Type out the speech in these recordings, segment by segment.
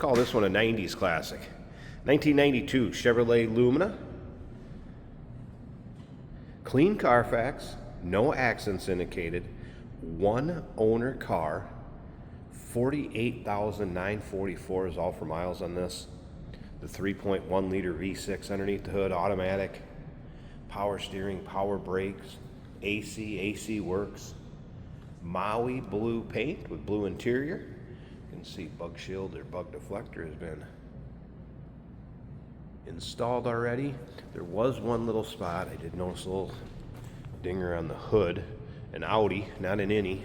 call this one a 90s classic. 1992 Chevrolet Lumina. Clean Carfax, no accidents indicated, one owner car, 48,944 is all for miles on this. The 3.1 liter V6 underneath the hood, automatic, power steering, power brakes, AC works, Maui blue paint with blue interior. You can see bug shield or bug deflector has been installed already. There was one little spot. I did notice a little dinger on the hood. An Audi, not an innie.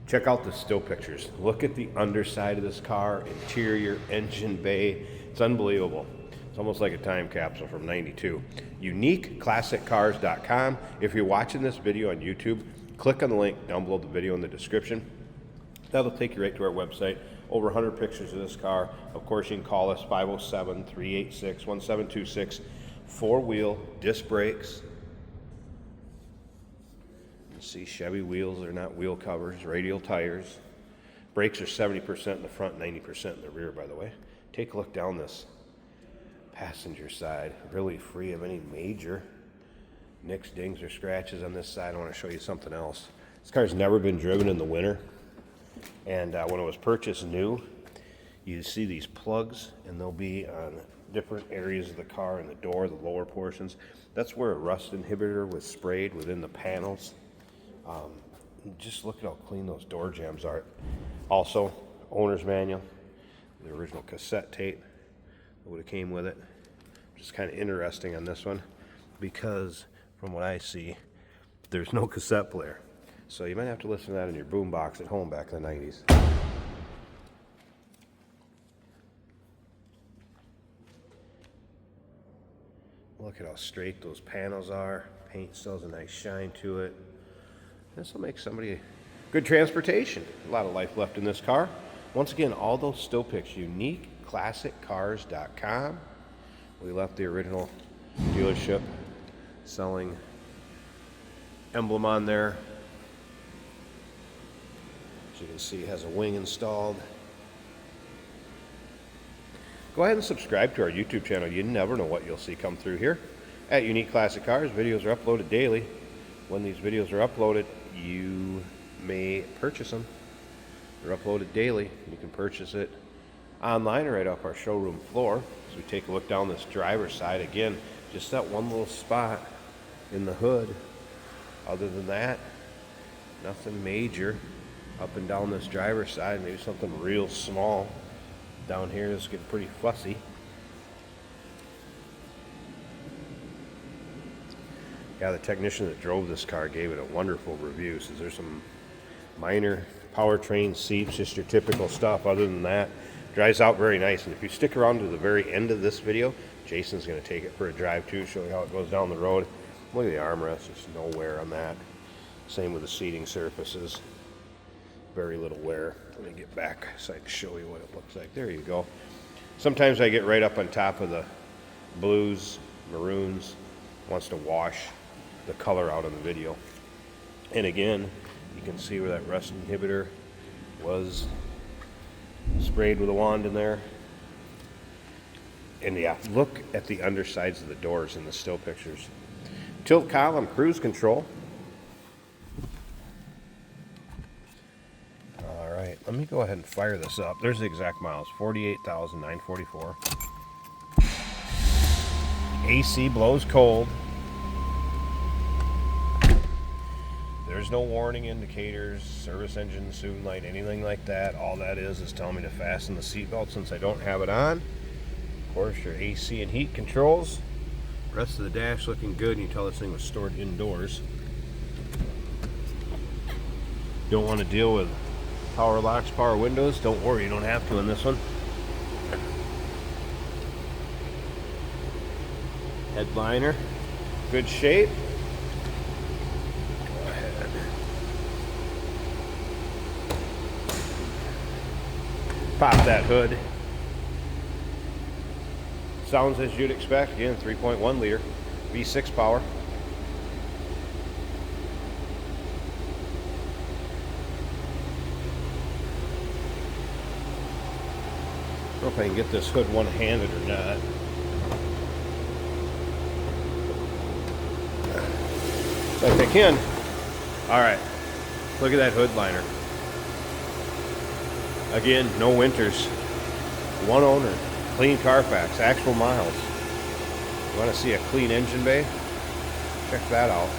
Check out the still pictures. Look at the underside of this car, interior, engine bay. It's unbelievable. It's almost like a time capsule from 92. UniqueClassicCars.com. If you're watching this video on YouTube, click on the link down below the video in the description. That'll take you right to our website. Over 100 pictures of this car. Of course, you can call us 507-386-1726. Four-wheel disc brakes. You see Chevy wheels, they're not wheel covers. Radial tires. Brakes are 70% in the front, 90% in the rear, by the way. Take a look down this passenger side. Really free of any major nicks, dings, or scratches on this side. I want to show you something else. This car's never been driven in the winter. And when it was purchased new, you see these plugs, and they'll be on different areas of the car, in the door, the lower portions. That's where a rust inhibitor was sprayed within the panels. Just look at how clean those door jambs are. Also, owner's manual, the original cassette tape that would have came with it. Just kind of interesting on this one, because from what I see, there's no cassette player. So you might have to listen to that in your boombox at home back in the 90s. Look at how straight those panels are. Paint still has a nice shine to it. This will make somebody good transportation. A lot of life left in this car. Once again, all those still pics, UniqueClassicCars.com. We left the original dealership selling emblem on there. As you can see, it has a wing installed. Go ahead and subscribe to our YouTube channel. You never know what you'll see come through here. At Unique Classic Cars, videos are uploaded daily. When these videos are uploaded, you may purchase them. They're uploaded daily. You can purchase it online or right off our showroom floor. As we take a look down this driver's side, again, just that one little spot in the hood. Other than that, nothing major. Up and down this driver's side, maybe something real small. Down here, it's getting pretty fussy. Yeah, the technician that drove this car gave it a wonderful review. Says there's some minor powertrain seats, just your typical stuff. Other than that, drives out very nice. And if you stick around to the very end of this video, Jason's going to take it for a drive too, show you how it goes down the road. Look at the armrest, there's no wear on that. Same with the seating surfaces. Very little wear. Let me get back so I can show you what it looks like. There you go. Sometimes I get right up on top of the blues, maroons, wants to wash the color out of the video. And again, you can see where that rust inhibitor was sprayed with a wand in there. And yeah, look at the undersides of the doors in the still pictures. Tilt column cruise control. Let me go ahead and fire this up. There's the exact miles, 48,944. AC blows cold. There's no warning indicators, service engine soon light, anything like that. All that is telling me to fasten the seatbelt since I don't have it on. Of course, your AC and heat controls. Rest of the dash looking good, and you can tell this thing was stored indoors. Don't want to deal with power locks, power windows. Don't worry, you don't have to in this one. Headliner, good shape. Go ahead. Pop that hood. Sounds as you'd expect. Again, 3.1 liter V6 power. know if I can get this hood one-handed or not. Looks like I can. Alright, look at that hood liner. Again, no winters. One owner, clean Carfax, actual miles. You want to see a clean engine bay? Check that out.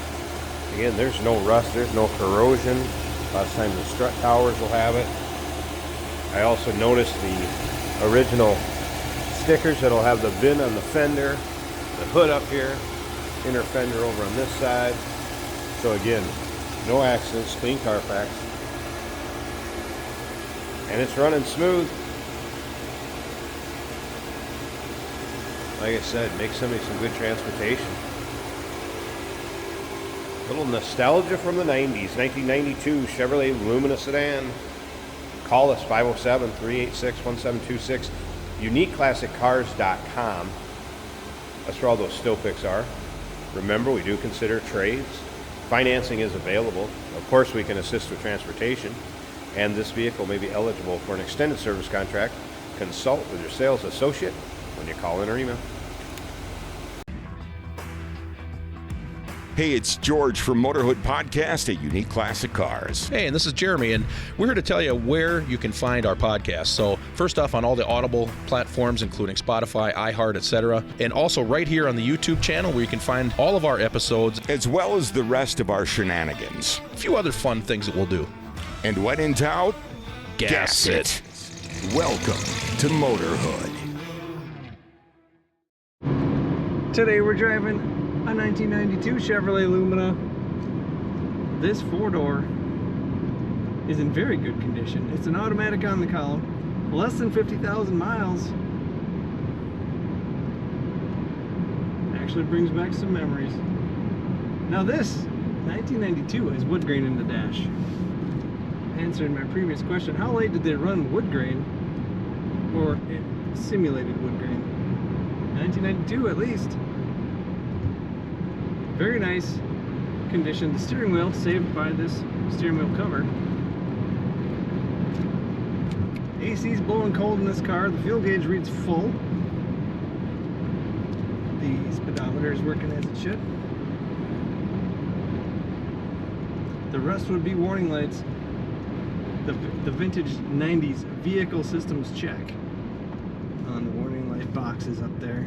Again, there's no rust, there's no corrosion. A lot of times the strut towers will have it. I also noticed the original stickers that'll have the VIN on the fender, the hood up here, inner fender over on this side. So again, no accidents, clean Carfax. And it's running smooth. Like I said, make somebody some good transportation. A little nostalgia from the 90s. 1992 Chevrolet Lumina Sedan. Call us 507-386-1726. UniqueClassicCars.com. That's where all those still pics are. Remember, we do consider trades. Financing is available. Of course, we can assist with transportation. And this vehicle may be eligible for an extended service contract. Consult with your sales associate when you call in or email. Hey, it's George from Motorhood Podcast at Unique Classic Cars. Hey, and this is Jeremy, and we're here to tell you where you can find our podcast. So first off, on all the Audible platforms, including Spotify, iHeart, etc., and also right here on the YouTube channel where you can find all of our episodes, as well as the rest of our shenanigans. A few other fun things that we'll do. And when in doubt, gas it. Welcome to Motorhood. Today we're driving a 1992 Chevrolet Lumina. This four-door is in very good condition. It's an automatic on the column, less than 50,000 miles. Actually brings back some memories. Now this 1992 has wood grain in the dash. Answering my previous question, how late did they run wood grain, or simulated wood grain? 1992 at least. Very nice condition. The steering wheel saved by this steering wheel cover. AC's blowing cold in this car. The fuel gauge reads full. The speedometer is working as it should. The rest would be warning lights. The vintage 90s vehicle systems check on the warning light boxes up there.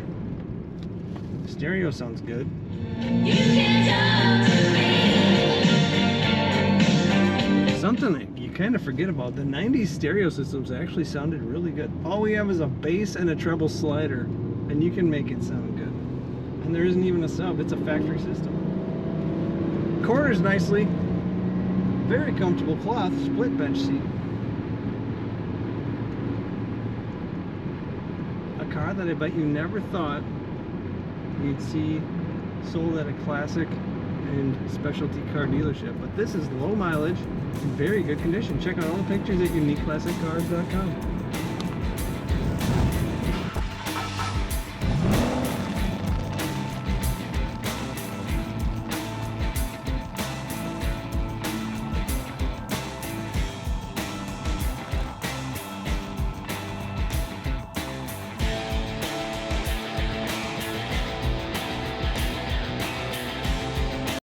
The stereo sounds good. Something that you kind of forget about, the 90s stereo systems actually sounded really good. All we have is a bass and a treble slider, and you can make it sound good. And there isn't even a sub, it's a factory system. Corners nicely. Very comfortable cloth split bench seat. A car that I bet you never thought you'd see sold at a classic and specialty car dealership. But this is low mileage in very good condition. Check out all the pictures at UniqueClassicCars.com.